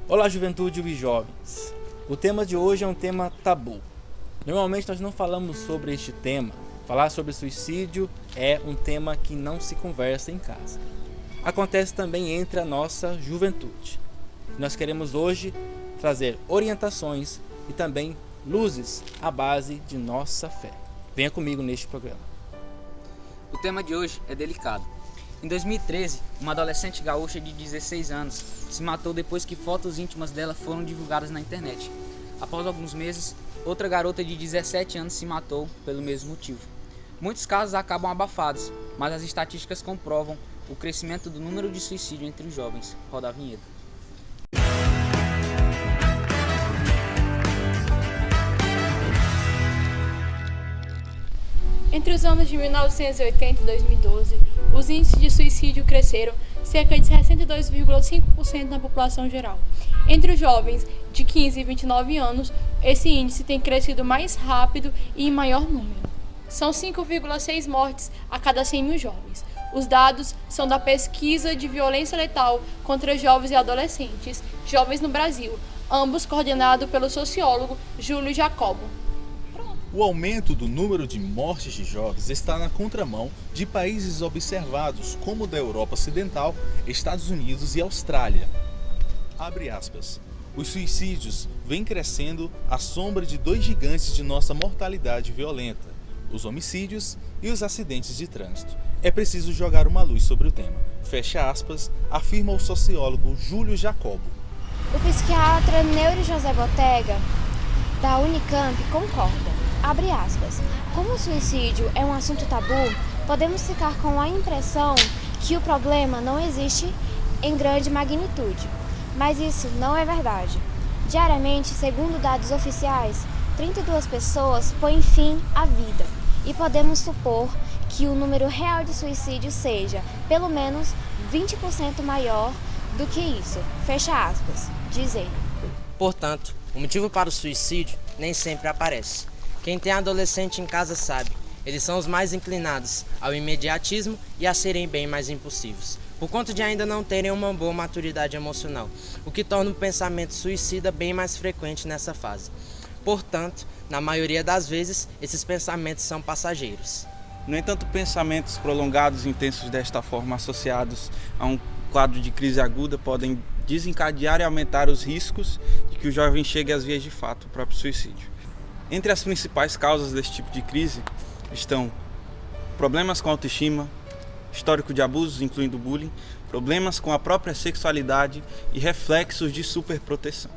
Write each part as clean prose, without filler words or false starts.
Olá, juventude e jovens! O tema de hoje é um tema tabu. Normalmente nós não falamos sobre este tema. Falar sobre suicídio é um tema que não se conversa em casa. Acontece também entre a nossa juventude. Nós queremos hoje trazer orientações e também luzes à base de nossa fé. Venha comigo neste programa. O tema de hoje é delicado. Em 2013, uma adolescente gaúcha de 16 anos se matou depois que fotos íntimas dela foram divulgadas na internet. Após alguns meses, outra garota de 17 anos se matou pelo mesmo motivo. Muitos casos acabam abafados, mas as estatísticas comprovam o crescimento do número de suicídio entre os jovens. Roda a vinheta. Entre os anos de 1980 e 2012, os índices de suicídio cresceram cerca de 62,5% na população geral. Entre os jovens de 15 e 29 anos, esse índice tem crescido mais rápido e em maior número. São 5,6 mortes a cada 100 mil jovens. Os dados são da pesquisa de violência letal contra jovens e adolescentes, Jovens no Brasil, ambos coordenados pelo sociólogo Júlio Jacobo. O aumento do número de mortes de jovens está na contramão de países observados como o da Europa Ocidental, Estados Unidos e Austrália. Abre aspas. Os suicídios vêm crescendo à sombra de dois gigantes de nossa mortalidade violenta, os homicídios e os acidentes de trânsito. É preciso jogar uma luz sobre o tema. Fecha aspas, afirma o sociólogo Júlio Jacobo. O psiquiatra Neuro José Botega, da Unicamp, concorda. Abre aspas. Como o suicídio é um assunto tabu, podemos ficar com a impressão que o problema não existe em grande magnitude. Mas isso não é verdade. Diariamente, segundo dados oficiais, 32 pessoas põem fim à vida. E podemos supor que o número real de suicídios seja, pelo menos, 20% maior do que isso. Fecha aspas. Diz ele. Portanto, o motivo para o suicídio nem sempre aparece. Quem tem adolescente em casa sabe, eles são os mais inclinados ao imediatismo e a serem bem mais impulsivos, por conta de ainda não terem uma boa maturidade emocional, o que torna o pensamento suicida bem mais frequente nessa fase. Portanto, na maioria das vezes, esses pensamentos são passageiros. No entanto, pensamentos prolongados e intensos desta forma associados a um quadro de crise aguda podem desencadear e aumentar os riscos de que o jovem chegue às vias de fato, o próprio suicídio. Entre as principais causas desse tipo de crise estão problemas com a autoestima, histórico de abusos, incluindo bullying, problemas com a própria sexualidade e reflexos de superproteção.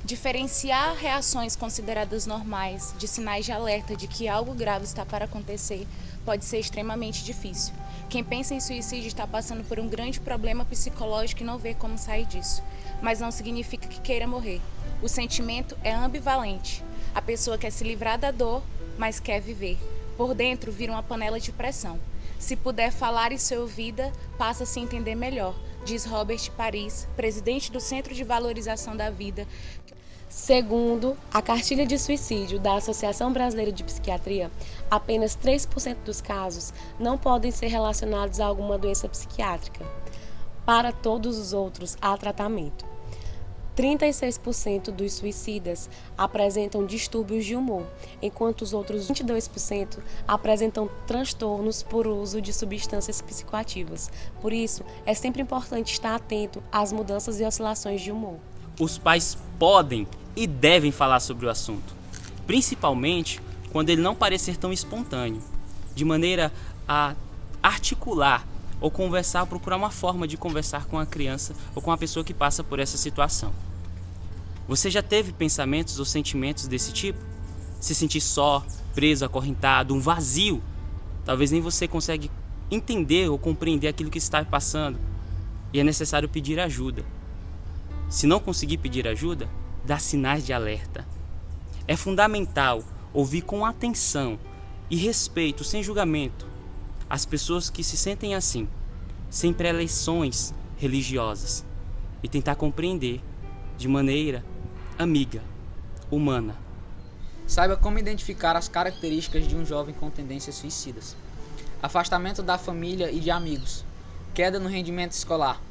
Diferenciar reações consideradas normais de sinais de alerta de que algo grave está para acontecer pode ser extremamente difícil. Quem pensa em suicídio está passando por um grande problema psicológico e não vê como sair disso. Mas não significa que queira morrer. O sentimento é ambivalente. A pessoa quer se livrar da dor, mas quer viver. Por dentro vira uma panela de pressão. Se puder falar e ser ouvida, passa a se entender melhor, diz Robert Paris, presidente do Centro de Valorização da Vida. Segundo a cartilha de suicídio da Associação Brasileira de Psiquiatria, apenas 3% dos casos não podem ser relacionados a alguma doença psiquiátrica. Para todos os outros, há tratamento. 36% dos suicidas apresentam distúrbios de humor, enquanto os outros 22% apresentam transtornos por uso de substâncias psicoativas. Por isso, é sempre importante estar atento às mudanças e oscilações de humor. Os pais podem e devem falar sobre o assunto, principalmente quando ele não parecer tão espontâneo, de maneira a articular ou conversar, procurar uma forma de conversar com a criança ou com a pessoa que passa por essa situação. Você já teve pensamentos ou sentimentos desse tipo? Se sentir só, preso, acorrentado, um vazio? Talvez nem você consegue entender ou compreender aquilo que está passando e é necessário pedir ajuda. Se não conseguir pedir ajuda, dá sinais de alerta. É fundamental ouvir com atenção e respeito, sem julgamento, as pessoas que se sentem assim, sem preleções religiosas, e tentar compreender de maneira amiga, humana. Saiba como identificar as características de um jovem com tendências suicidas. Afastamento da família e de amigos. Queda no rendimento escolar.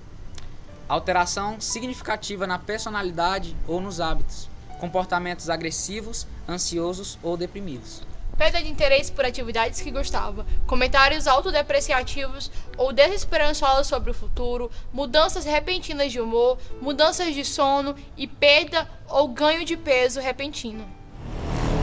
alteração significativa na personalidade ou nos hábitos, comportamentos agressivos, ansiosos ou deprimidos. Perda de interesse por atividades que gostava, comentários autodepreciativos ou desesperançosos sobre o futuro, mudanças repentinas de humor, mudanças de sono e perda ou ganho de peso repentino.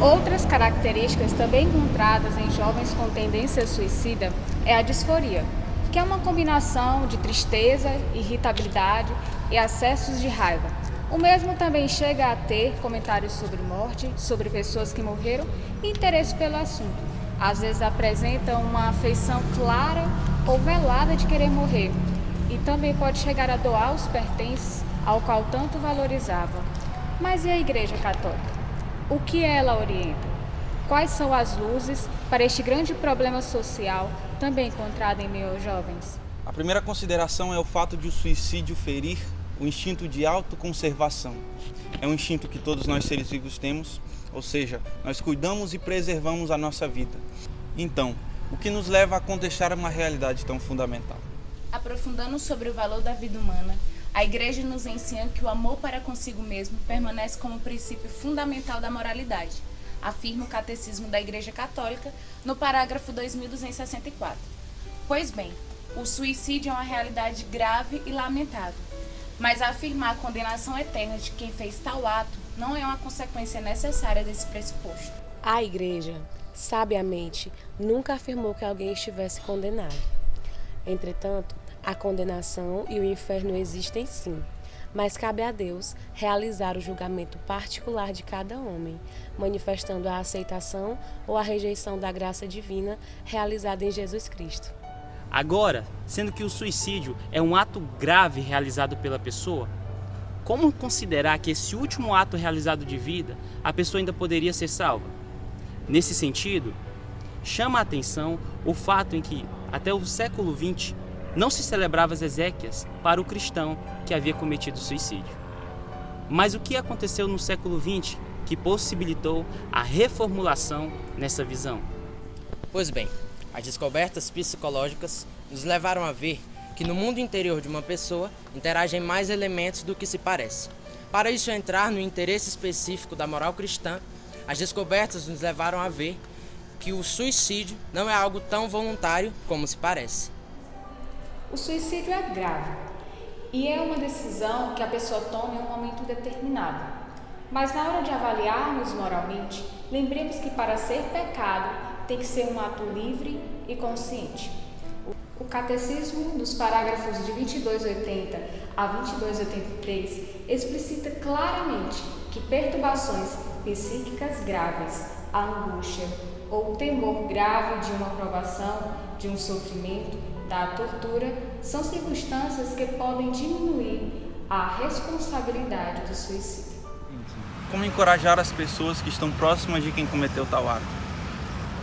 Outras características também encontradas em jovens com tendência suicida é a disforia, que é uma combinação de tristeza, irritabilidade e acessos de raiva. O mesmo também chega a ter comentários sobre morte, sobre pessoas que morreram e interesse pelo assunto. Às vezes apresenta uma afeição clara ou velada de querer morrer e também pode chegar a doar os pertences ao qual tanto valorizava. Mas e a Igreja Católica? O que ela orienta? Quais são as luzes para este grande problema social também encontrado em meio aos jovens? A primeira consideração é o fato de o suicídio ferir o instinto de autoconservação. É um instinto que todos nós seres vivos temos, ou seja, nós cuidamos e preservamos a nossa vida. Então, o que nos leva a contestar uma realidade tão fundamental? Aprofundando sobre o valor da vida humana, a Igreja nos ensina que o amor para consigo mesmo permanece como princípio fundamental da moralidade, afirma o Catecismo da Igreja Católica no parágrafo 2264. Pois bem, o suicídio é uma realidade grave e lamentável, mas afirmar a condenação eterna de quem fez tal ato não é uma consequência necessária desse pressuposto. A Igreja, sabiamente, nunca afirmou que alguém estivesse condenado. Entretanto, a condenação e o inferno existem sim, mas cabe a Deus realizar o julgamento particular de cada homem, manifestando a aceitação ou a rejeição da graça divina realizada em Jesus Cristo. Agora, sendo que o suicídio é um ato grave realizado pela pessoa, como considerar que esse último ato realizado de vida, a pessoa ainda poderia ser salva? Nesse sentido, chama a atenção o fato em que, até o século XX, não se celebrava as exéquias para o cristão que havia cometido suicídio. Mas o que aconteceu no século XX que possibilitou a reformulação nessa visão? Pois bem, as descobertas psicológicas nos levaram a ver que no mundo interior de uma pessoa interagem mais elementos do que se parece. Para isso entrar no interesse específico da moral cristã, as descobertas nos levaram a ver que o suicídio não é algo tão voluntário como se parece. O suicídio é grave e é uma decisão que a pessoa toma em um momento determinado. Mas na hora de avaliarmos moralmente, lembremos que para ser pecado tem que ser um ato livre e consciente. O Catecismo, nos parágrafos de 2280 a 2283, explicita claramente que perturbações psíquicas graves, a angústia ou o temor grave de uma provação, de um sofrimento, da tortura, são circunstâncias que podem diminuir a responsabilidade do suicídio. Como encorajar as pessoas que estão próximas de quem cometeu tal ato?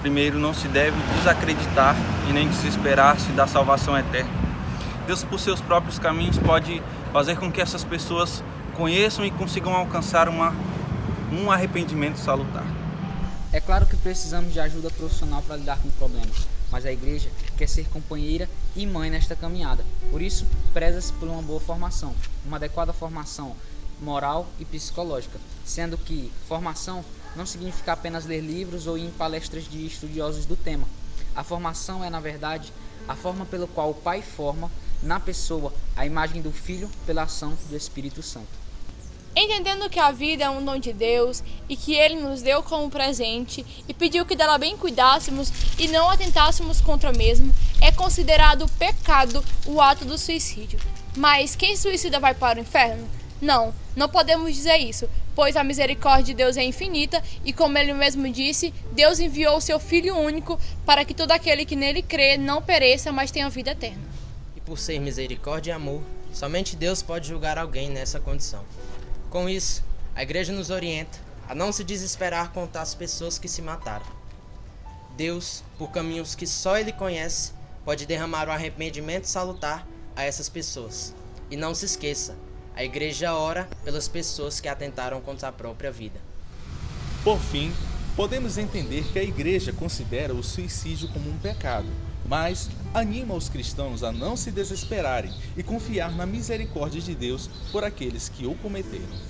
Primeiro, não se deve desacreditar e nem desesperar-se da salvação eterna. Deus, por seus próprios caminhos, pode fazer com que essas pessoas conheçam e consigam alcançar um arrependimento salutar. É claro que precisamos de ajuda profissional para lidar com problemas, mas a Igreja quer ser companheira e mãe nesta caminhada. Por isso, preza-se por uma boa formação, uma adequada formação moral e psicológica, sendo que formação não significa apenas ler livros ou ir em palestras de estudiosos do tema. A formação é, na verdade, a forma pela qual o Pai forma na pessoa a imagem do Filho pela ação do Espírito Santo. Entendendo que a vida é um dom de Deus e que Ele nos deu como presente e pediu que dela bem cuidássemos e não atentássemos contra a mesma, é considerado pecado o ato do suicídio. Mas quem suicida vai para o inferno? Não podemos dizer isso, pois a misericórdia de Deus é infinita e, como Ele mesmo disse, Deus enviou o seu Filho único para que todo aquele que nele crê não pereça, mas tenha vida eterna. E por ser misericórdia e amor, somente Deus pode julgar alguém nessa condição. Com isso, a Igreja nos orienta a não se desesperar contra as pessoas que se mataram. Deus, por caminhos que só Ele conhece, pode derramar o arrependimento salutar a essas pessoas. E não se esqueça, a Igreja ora pelas pessoas que atentaram contra a própria vida. Por fim, podemos entender que a Igreja considera o suicídio como um pecado, mas anima os cristãos a não se desesperarem e confiar na misericórdia de Deus por aqueles que o cometeram.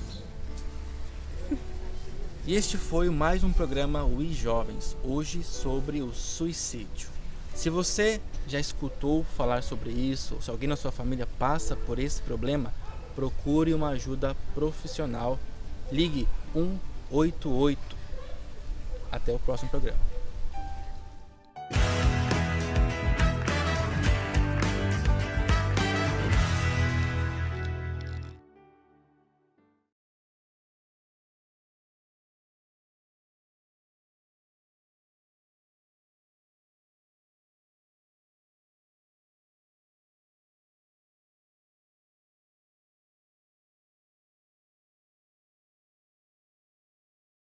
E este foi mais um programa We Jovens, hoje sobre o suicídio. Se você já escutou falar sobre isso, ou se alguém na sua família passa por esse problema, procure uma ajuda profissional. Ligue 188. Até o próximo programa.